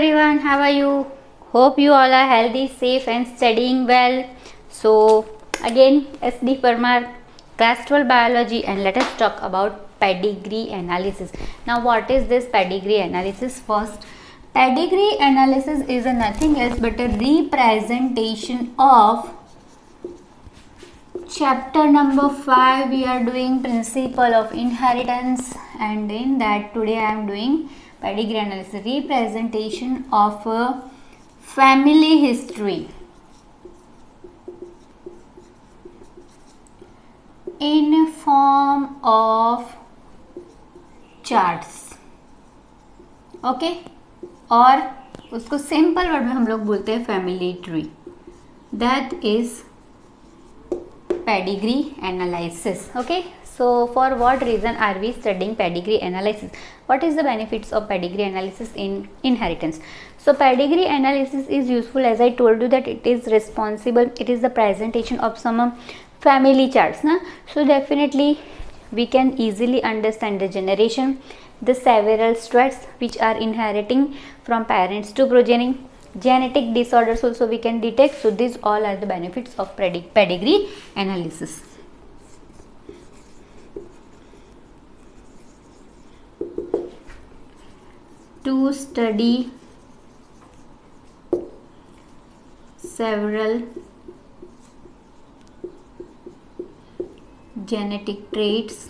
everyone, how are you? Hope you all are healthy, safe and studying well. So again, SD Parmar, class 12 biology, and let us talk about pedigree analysis. Now what is this pedigree analysis? First, pedigree analysis is nothing else but a representation of chapter number 5. We are doing principle of inheritance, and in that today I am doing pedigree analysis, representation of a family history in form of charts. Okay और उसको simple word में हम लोग बोलते हैं family tree. That is pedigree analysis. Okay, so for what reason are we studying pedigree analysis? What is the benefits of pedigree analysis in inheritance? So pedigree analysis is useful, as I told you, that it is responsible, it is the presentation of some family charts na? So definitely we can easily understand the generation, the several traits which are inheriting from parents to progeny, genetic disorders also we can detect. So these all are the benefits of pedigree analysis. To study several genetic traits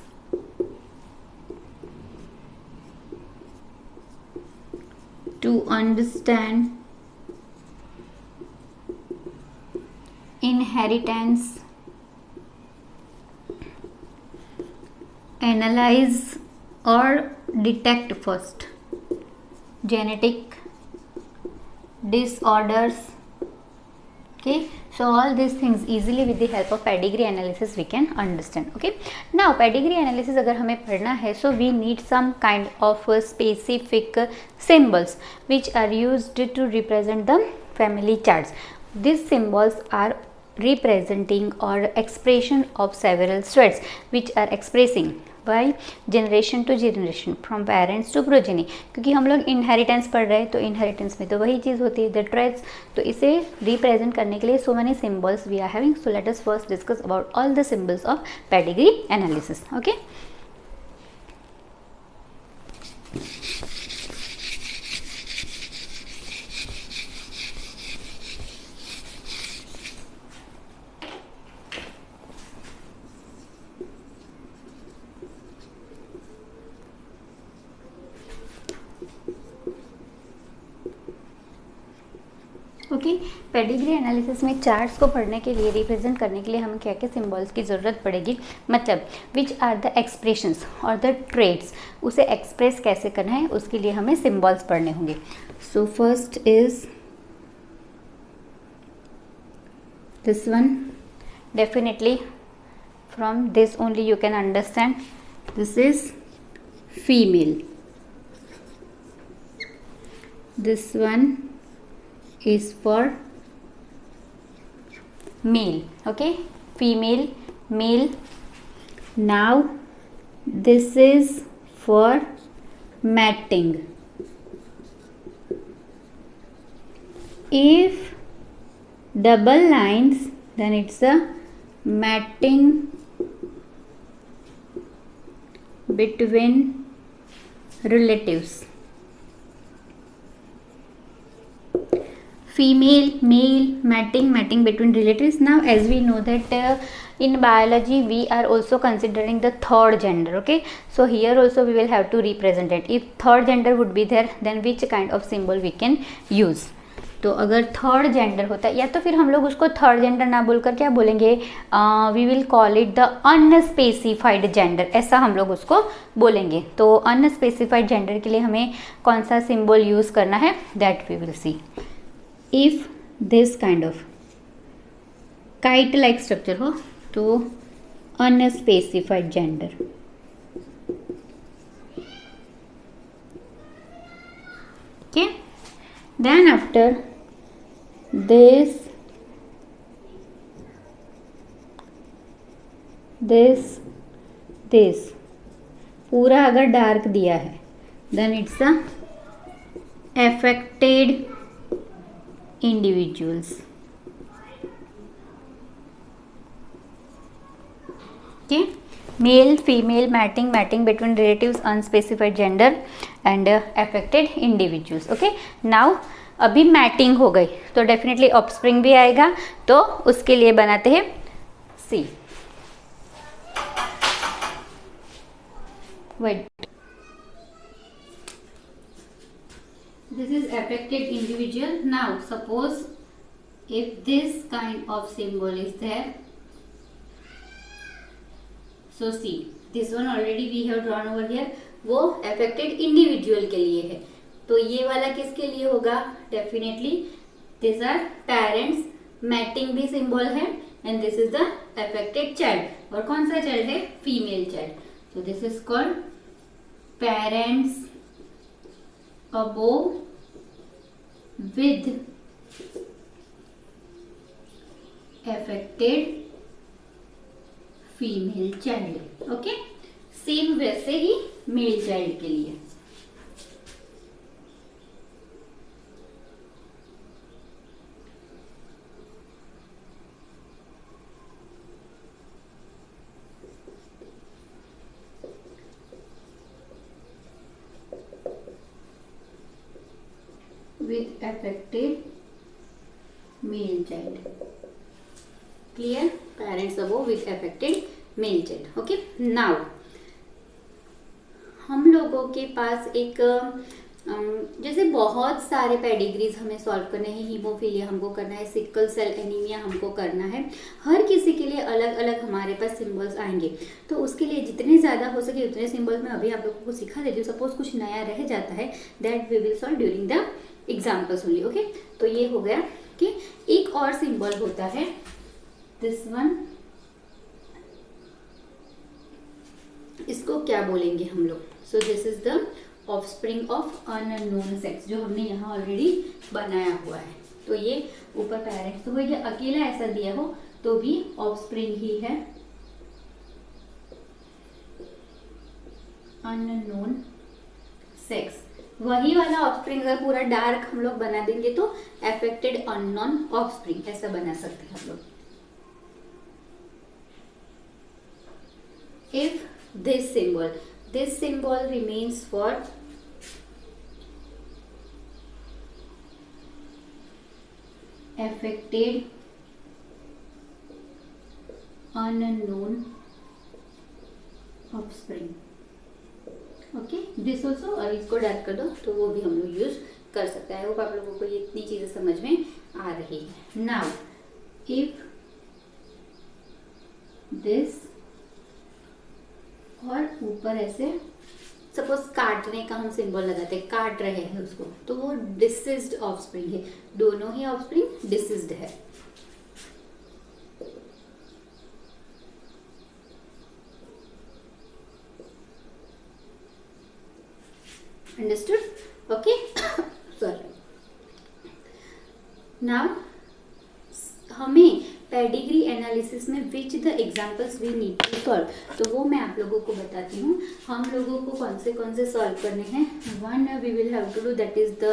to understand inheritance, analyze or detect first genetic disorders. Okay, so all these things easily with the help of pedigree analysis we can understand. Okay, now pedigree analysis अगर हमें पढ़ना है, so we need some kind of specific symbols which are used to represent the family charts. These symbols are representing or expression of several traits which are expressing by generation to generation from parents to progeny. क्योंकि हम लोग inheritance पढ़ रहे हैं, तो inheritance में तो वही चीज़ होती है, द ट्रेट्स. तो इसे रिप्रेजेंट करने के लिए so many symbols we are having. So let us first discuss about all the symbols of pedigree analysis. Okay, okay. Pedigree analysis में चार्ट्स को पढ़ने के लिए, रिप्रेजेंट करने के लिए हमें क्या क्या सिंबल्स की ज़रूरत पड़ेगी, मतलब विच आर द एक्सप्रेशंस और द ट्रेड्स, उसे एक्सप्रेस कैसे करना है उसके लिए हमें सिंबल्स पढ़ने होंगे. So first is this one. Definitely from this only you can understand this is female. This one is for male. Okay, female, male. Now this is for mating. If double lines, then it's a mating between relatives. Female, male, mating between relatives. Now as we know that in biology we are also considering the third gender. Okay, so here also we will have to represent it. If third gender would be there, then which kind of symbol we can use? तो अगर third gender होता है, या तो फिर हम लोग उसको थर्ड जेंडर ना बोलकर क्या बोलेंगे, we will call it the unspecified gender, ऐसा हम लोग उसको बोलेंगे. तो अनस्पेसिफाइड जेंडर के लिए हमें कौन सा सिंबल यूज़ करना है, that we will see. If this kind of kite like structure हो तो unspecified gender. Okay, then after this पूरा अगर डार्क दिया है, then it's a affected individuals. Okay, male female matching between relatives, unspecified gender and affected individuals. Okay, now अभी matting हो गई तो डेफिनेटली ऑफस्प्रिंग भी आएगा, तो उसके लिए बनाते हैं सी. Wait, this is affected individual. Now suppose if this kind of symbol is there, so see this one already we have drawn over here, वो affected individual के लिए है. तो ये वाला किसके लिए होगा? Definitely this are parents, mating भी सिंबल है and this is the affected child. और कौन सा चाइल्ड है? Female child. So this is called parents above with affected female child. Okay, same वैसे ही मेल चाइल्ड के लिए. with affected male child. Clear? Parents above with affected male child. Okay, now हम लोगों के पास एक जैसे बहुत सारे पेडिग्रीज हमें सॉल्व करने हैं. हीमोफीलिया हमको करना है, सिकल सेल एनीमिया हमको करना है. हर किसी के लिए अलग अलग हमारे पास सिंबल्स आएंगे, तो उसके लिए जितने ज़्यादा हो सके उतने सिंबल्स मैं अभी आप लोगों को सिखा देती हूँ. सपोज कुछ नया रह जाता है, that we will solve during the examples only. Okay, तो ये हो गया कि एक और सिंबल होता है दिस वन. इसको क्या बोलेंगे हम लोग? सो this is the offspring of unknown sex, जो हमने यहाँ ऑलरेडी बनाया हुआ है. तो ये ऊपर पेरेंट्स, तो ये अकेला ऐसा दिया हो तो भी ऑफस्प्रिंग ही है. अननोन सेक्स, वही वाला ऑफस्प्रिंग अगर पूरा डार्क हम लोग बना देंगे तो अफेक्टेड अननोन ऑफस्प्रिंग ऐसा बना सकते हैं हम लोग. If this symbol remains for affected unknown offspring. Okay, this also, और इसको डार्क कर दो तो वो भी हम लोग यूज कर सकते हैं. होप आप लोगों को ये इतनी चीजें समझ में आ रही है. नाउ इफ दिस, और ऊपर ऐसे सपोज काटने का हम सिंबल लगाते हैं, काट रहे हैं उसको, तो वो डिसीज्ड ऑफस्प्रिंग है. दोनों ही ऑफस्प्रिंग डिसीज्ड है. Understood? Okay. Sorry. Now हमें पेडिग्री एनालिसिस में which the examples we need to solve, तो वो मैं आप लोगों को बताती हूँ. हम लोगों को कौन से सॉल्व करने हैं. One we will have to do, that is the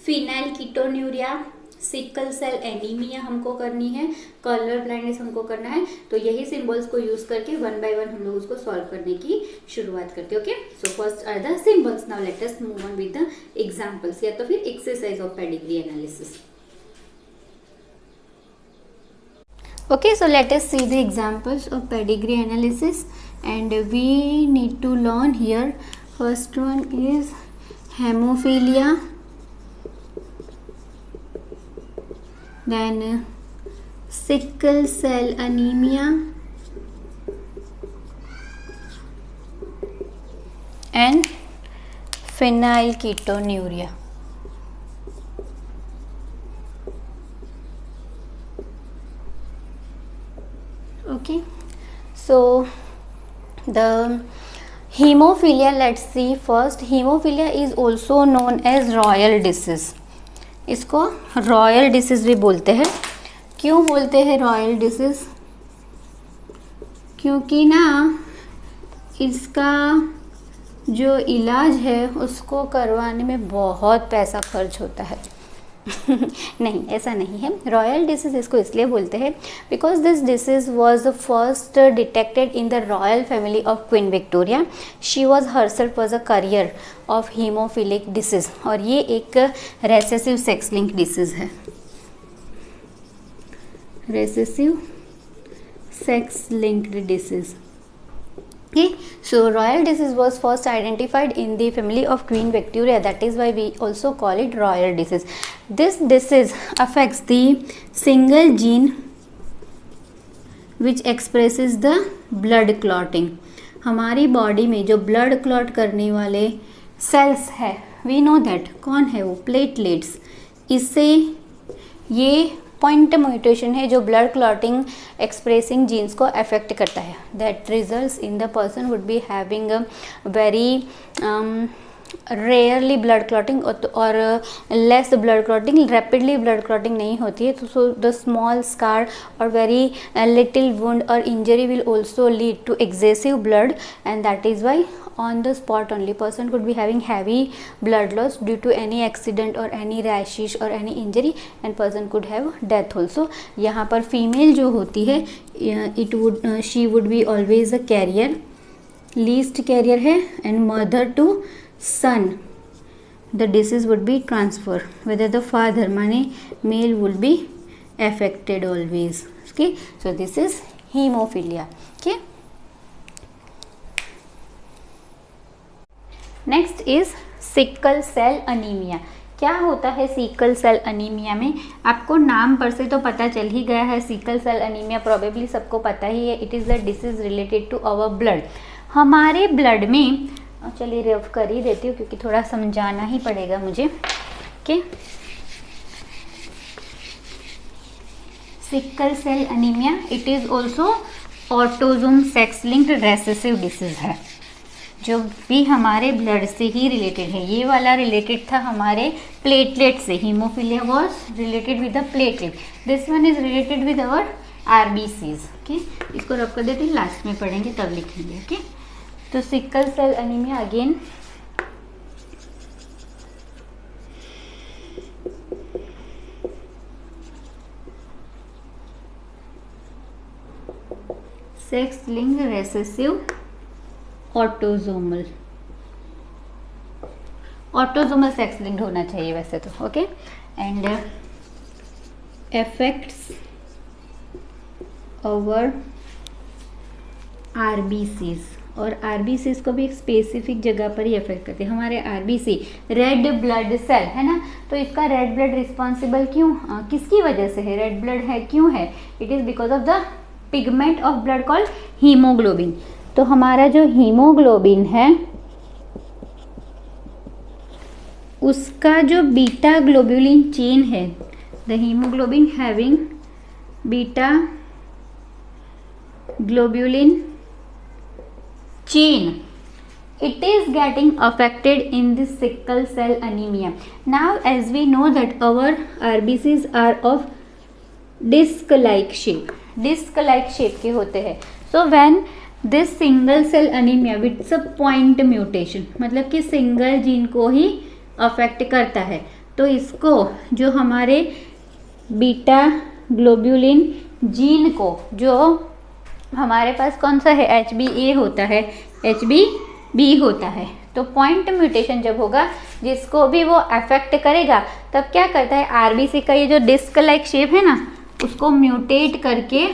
phenylketonuria, sickle cell anaemia हमको करनी है, कलर ब्लाइंडनेस हमको करना है. तो यही सिंबल्स को यूज करके वन बाय वन हम लोग उसको सॉल्व करने की शुरुआत करते हैं. Okay, so first are the symbols. Now let us move on with the examples, या तो फिर exercise of pedigree analysis. Okay, so let us see the examples of pedigree analysis, and we need to learn here. First one is hemophilia, then sickle cell anemia, and phenylketonuria. Okay, so the hemophilia, let's see first. Hemophilia is also known as royal disease. इसको royal disease भी बोलते हैं. क्यों बोलते हैं royal disease? क्योंकि ना इसका जो इलाज है उसको करवाने में बहुत पैसा खर्च होता है। नहीं, ऐसा नहीं है। रॉयल डिसीज इसको इसलिए बोलते हैं because this disease was first detected in the royal family of Queen Victoria. She was herself was a carrier of haemophilic disease, और ये एक रेसेसिव सेक्स लिंक डिसीज है। Recessive sex linked disease. Okay, so royal disease was first identified in the family of Queen Victoria. That is why we also call it royal disease. This disease affects the single gene which expresses the blood clotting. हमारी body में जो blood clot करने वाले sales है, we know that कौन है वो, platelets. इससे ये पॉइंट म्यूटेशन है जो ब्लड क्लॉटिंग एक्सप्रेसिंग जीन्स को अफेक्ट करता है। That results in the person would be having very rarely blood clotting और less blood clotting, rapidly blood clotting नहीं होती है। तो सो द स्मॉल स्कार और वेरी लिटिल वुंड और injury will also lead to excessive blood, and that is why on the spot only person could be having heavy blood loss due to any accident or any rashes or any injury, and person could have death also. यहाँ पर female जो होती है she would be always a carrier, least carrier है, and mother to son the disease would be transferred, whether the father माने male would be affected always. Okay, so this is hemophilia. Okay, next is sickle cell anaemia. क्या होता है sickle cell anaemia में? आपको नाम पर से तो पता चल ही गया है, सिकल सेल अनीमिया प्रोबेबली सबको पता ही है। It is the disease related to our blood. हमारे ब्लड में, चलिए रेफ कर ही देती हूँ क्योंकि थोड़ा समझाना ही पड़ेगा मुझे। Okay, sickle cell anaemia it is also autosome sex linked recessive disease है, जो भी हमारे ब्लड से ही रिलेटेड है। ये वाला रिलेटेड था हमारे प्लेटलेट से, haemophilia was related with the platelet, this one is related with our RBCs. Okay, इसको रब कर देते हैं, लास्ट में पढ़ेंगे तब लिखेंगे। ओके, तो sickle cell anaemia again sex linked recessive autosomal sex linked होना चाहिए वैसे तो। Okay, and affects over RBCs, और आरबीसीज को भी एक स्पेसिफिक जगह पर ही अफेक्ट करते हैं। हमारे आरबीसी रेड ब्लड सेल है ना, तो इसका रेड ब्लड रिस्पॉन्सिबल क्यों, किसकी वजह से है रेड ब्लड है, क्यों है? It is because of the pigment of blood called haemoglobin. तो हमारा जो हीमोग्लोबिन है उसका जो बीटा ग्लोब्यूलिन चेन है, the haemoglobin having beta globulin chain, it is getting affected in this sickle cell anemia. Now as we know that our RBCs are of disc like shape, disc like shape के होते हैं। So when this single cell anemia with a point mutation, मतलब कि single gene को ही affect करता है, तो इसको जो हमारे बीटा ग्लोब्यूलिन जीन को, जो हमारे पास कौन सा है, HbA होता है, HbB होता है, तो पॉइंट म्यूटेशन जब होगा जिसको भी वो अफेक्ट करेगा, तब क्या करता है आरबीसी का ये जो डिस्क लाइक शेप है ना, उसको म्यूटेट करके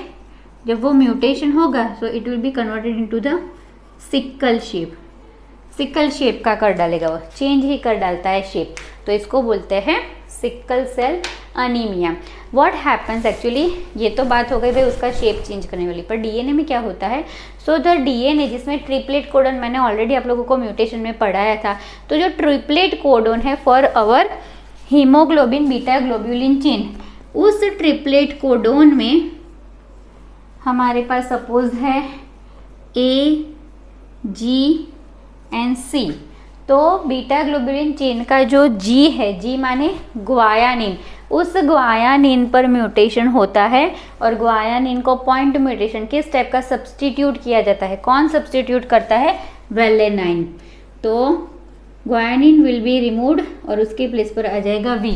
जब वो म्यूटेशन होगा so it will be converted into the sickle shape, sickle shape का कर डालेगा, वो चेंज ही कर डालता है शेप, तो इसको बोलते हैं sickle cell anaemia. What happens actually, ये तो बात हो गई भाई उसका शेप चेंज करने वाली, पर डीएनए में क्या होता है? सो द डीएनए जिसमें ट्रिपलेट कोडन, मैंने ऑलरेडी आप लोगों को म्यूटेशन में पढ़ाया था, तो जो ट्रिपलेट कोडन है for our haemoglobin beta globulin chain, उस ट्रिपलेट कोडन में हमारे पास सपोज है ए जी एंड सी, तो बीटा ग्लोब्यूलिन चेन का जो जी है, जी माने ग्वायानिन, उस ग्वायानिन पर म्यूटेशन होता है, और ग्वायानिन को पॉइंट म्यूटेशन किस टाइप का सब्सटीट्यूट किया जाता है, कौन सब्सटीट्यूट करता है? वेलेनाइन। तो ग्वानिन विल बी रिमूव्ड और उसके प्लेस पर आ जाएगा वी,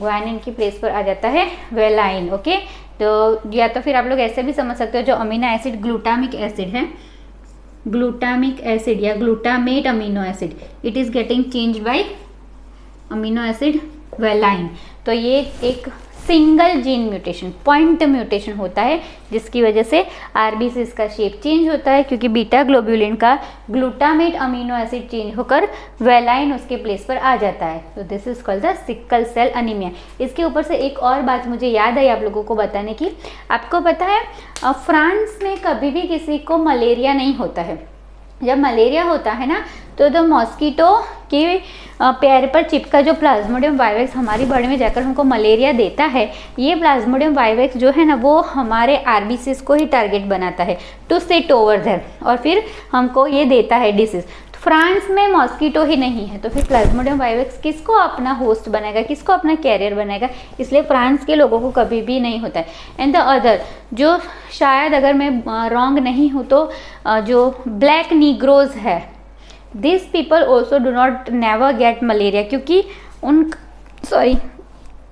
ग्वानिन की प्लेस पर आ जाता है वेलाइन। ओके, तो या तो फिर आप लोग ऐसे भी समझ सकते हो, जो अमीनो एसिड ग्लूटामिक एसिड है, ग्लूटामिक एसिड या glutamate amino acid, it is getting change bye amino acid valine. तो ये एक single gene mutation, point mutation होता है, जिसकी वजह से आरबीसीज का शेप चेंज होता है, क्योंकि बीटा ग्लोब्यूलिन का ग्लूटामेट अमीनो एसिड चेंज होकर वेलाइन उसके प्लेस पर आ जाता है। तो this is called the sickle cell anaemia. इसके ऊपर से एक और बात मुझे याद आई आप लोगों को बताने की। आपको पता है फ्रांस में कभी भी किसी को मलेरिया नहीं होता है। जब मलेरिया होता है ना, तो द मॉस्किटो के पैर पर चिपका जो प्लाज्मोडियम वाइवेक्स हमारी बॉडी में जाकर हमको मलेरिया देता है, ये प्लाज्मोडियम वाइवेक्स जो है ना, वो हमारे आरबीसीज को ही टारगेट बनाता है टू सिट ओवर देयर, और फिर हमको ये देता है डिसीज। तो फ्रांस में मॉस्किटो ही नहीं है, तो फिर प्लाज्मोडियम वाइवेक्स किसको अपना होस्ट बनाएगा, किसको अपना कैरियर बनाएगा? इसलिए फ्रांस के लोगों को कभी भी नहीं होता है। एंड द अदर, जो शायद अगर मैं रॉन्ग नहीं हूँ तो जो ब्लैक नीग्रोज है, this people also do not never get malaria, क्योंकि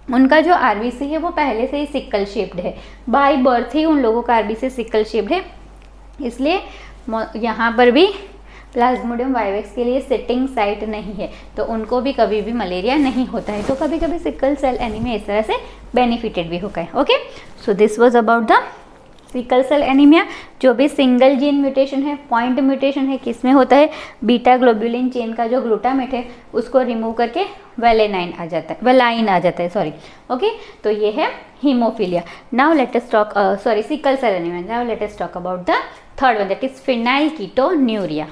उनका जो आरबीसी है वो पहले से ही सिकल शेप्ड है, बाय बर्थ ही उन लोगों का आरबीसी सिकल शेप्ड है। इसलिए यहाँ पर भी प्लाज्मोडियम वाइवेक्स के लिए सिटिंग साइट नहीं है, तो उनको भी कभी भी मलेरिया नहीं होता है। तो कभी कभी सिकल सेल एनीमिया इस तरह से बेनिफिटेड भी होगा। Okay, so this was about the sickle cell anaemia. जो भी सिंगल जीन म्यूटेशन है, पॉइंट म्यूटेशन है, किसमें होता है? बीटा ग्लोब्यूलिन चेन का जो ग्लूटामेट है उसको रिमूव करके वेलाइन आ जाता है सॉरी। ओके, तो ये है haemophilia. Now let us talk sickle cell anaemia. Now let us talk about the third one, that is phenylketonuria.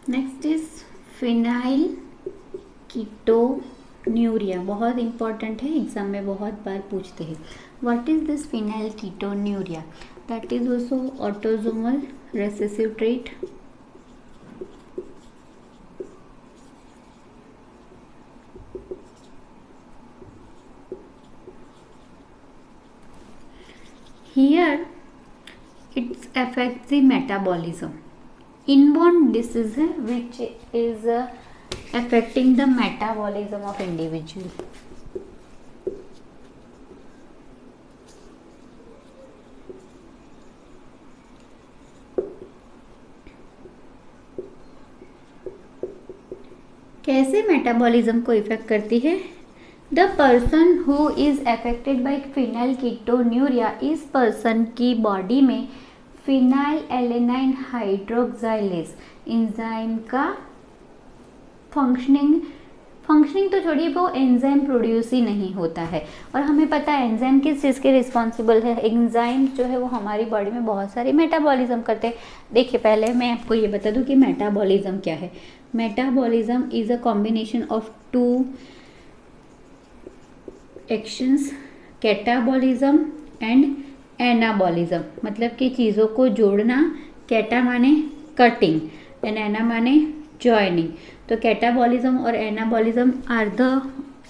Next is phenylketonuria. बहुत इंपॉर्टेंट है, एग्जाम में बहुत बार पूछते हैं। What is this phenylketonuria? That is also autosomal recessive trait. Here it affects the metabolism. Inborn disease है which is affecting the metabolism of individual. कैसे metabolism को इफेक्ट करती है? The person who is affected by phenylketonuria, इस person की body में phenylalanine hydroxylase enzyme का functioning तो छोड़िए, वो एंजाइम प्रोड्यूस ही नहीं होता है। और हमें पता है एंजाइम किस चीज़ के रिस्पॉन्सिबल है। एंजाइम जो है वो हमारी बॉडी में बहुत सारी मेटाबॉलिज्म करते हैं। देखिए, पहले मैं आपको ये बता दूं कि मेटाबॉलिज्म क्या है। Metabolism is a combination of two actions, catabolism and anabolism. मतलब कि चीज़ों को जोड़ना, कैटा माने कटिंग एंड एना माने जॉइनिंग। तो कैटाबॉलिज्म और anabolism are the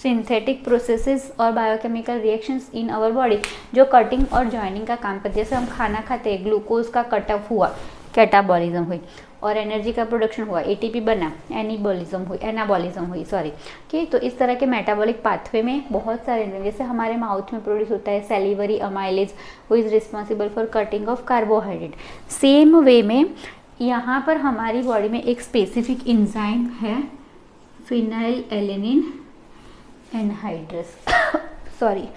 synthetic processes और biochemical reactions in our body जो कटिंग और जॉइनिंग का काम करते हैं। जैसे हम खाना खाते हैं, ग्लूकोज का कटअप हुआ, कैटाबॉलिज्म हुई, और एनर्जी का प्रोडक्शन हुआ, एटीपी बना, एनाबॉलिज्म हुई सॉरी। ठीक, तो इस तरह के मेटाबॉलिक पाथवे में बहुत सारे एंजाइम, जैसे हमारे माउथ में प्रोड्यूस होता है salivary amylase, who is responsible for cutting of carbohydrate. Same way में यहाँ पर हमारी बॉडी में एक स्पेसिफिक एंजाइम है, phenyl alanine anhydrous sorry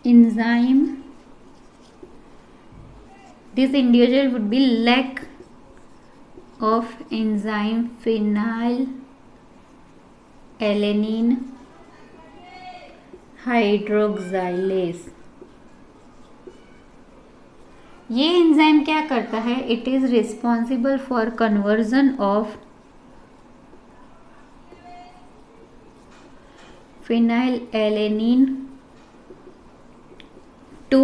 enzyme, this individual would be lack of enzyme phenyl alanine hydroxylase। ये एंजाइम क्या करता है? It is responsible for conversion of phenyl alanine to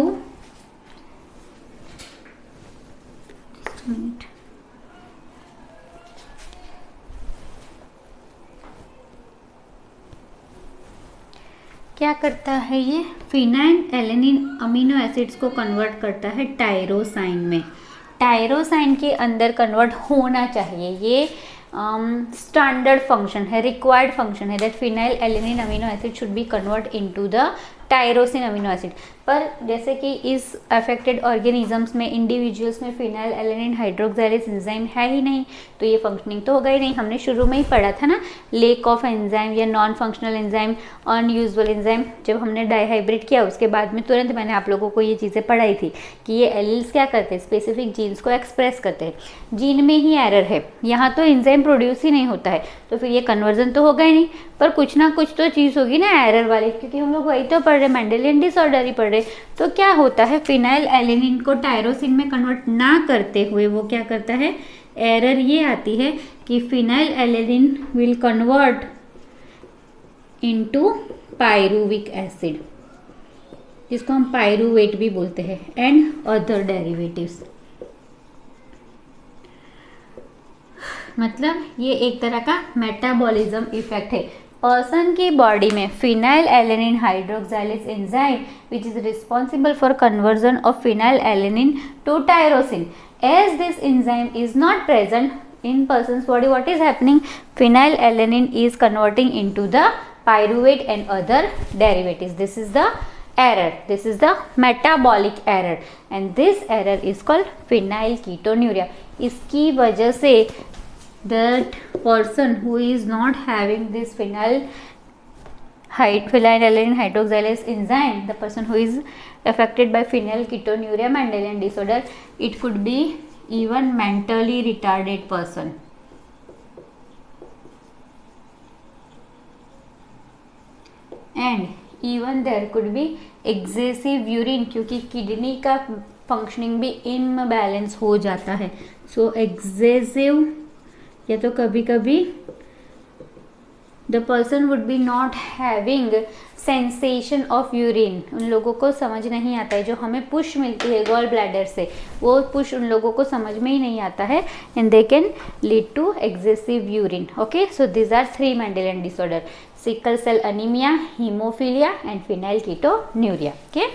क्या करता है ये? फिनाइल एलेनिन अमीनो एसिड्स को कन्वर्ट करता है टायरोसाइन में। टायरोसाइन के अंदर कन्वर्ट होना चाहिए, ये स्टैंडर्ड फंक्शन है, रिक्वायर्ड फंक्शन है, that phenyl alanine amino acid should be convert into the tyrosine amino acid. पर जैसे कि इस अफेक्टेड ऑर्गेनिजम्स में, इंडिविजुअल्स में फिनाइल एलेनिन हाइड्रोक्साइलेज एंजाइम है ही नहीं, तो ये फंक्शनिंग तो होगा ही नहीं। हमने शुरू में ही पढ़ा था ना, लेक ऑफ एंजाइम या non functional enzyme, unusual enzyme, जब हमने डाइहाइब्रिड किया उसके बाद में तुरंत मैंने आप लोगों को ये चीज़ें पढ़ाई थी कि ये एलील्स क्या करते हैं, स्पेसिफिक जीन्स को एक्सप्रेस करते हैं। जीन में ही एरर है, यहाँ तो एंजाइम प्रोड्यूस ही नहीं होता है, तो फिर ये कन्वर्जन तो होगा ही नहीं। पर कुछ ना कुछ तो चीज़ होगी ना एरर वाली, क्योंकि हम लोग वही तो पढ़ रहे, मेंडेलियन डिसऑर्डर ही पढ़ रहे। तो क्या होता है, फिनाइल एलेनिन को टायरोसिन में कन्वर्ट ना करते हुए वो क्या करता है, एरर ये आती है कि phenyl alanine will convert into pyruvic acid, जिसको हम पायरुवेट भी बोलते हैं, एंड अदर डेरिवेटिव्स। मतलब ये एक तरह का मेटाबॉलिज्म इफेक्ट है। पर्सन की बॉडी में phenylalanine hydroxylase enzyme which is responsible for conversion of phenylalanine to tyrosine, as this enzyme is not present in person's body, what is happening, phenyl alanine is converting into the pyruvate and other derivatives. This is the error, this is the metabolic error, and this error is called phenylketonuria. इसकी वजह से that person who is not having this phenyl alanine hydroxylase enzyme, the person who is affected by phenylketonuria, Mendelian disorder, it could be even mentally retarded person. And even there could be excessive urine, क्योंकि kidney का functioning भी imbalance हो जाता है। सो excessive, या तो कभी कभी the person would be not having sensation of urine, उन लोगों को समझ नहीं आता है, जो हमें पुश मिलती है गॉल ब्लैडर से, वो पुश उन लोगों को समझ में ही नहीं आता है, and they can lead to excessive urine. Okay, so this are 3 Mendelian disorder: sickle cell anaemia, haemophilia and phenylketonuria. Okay.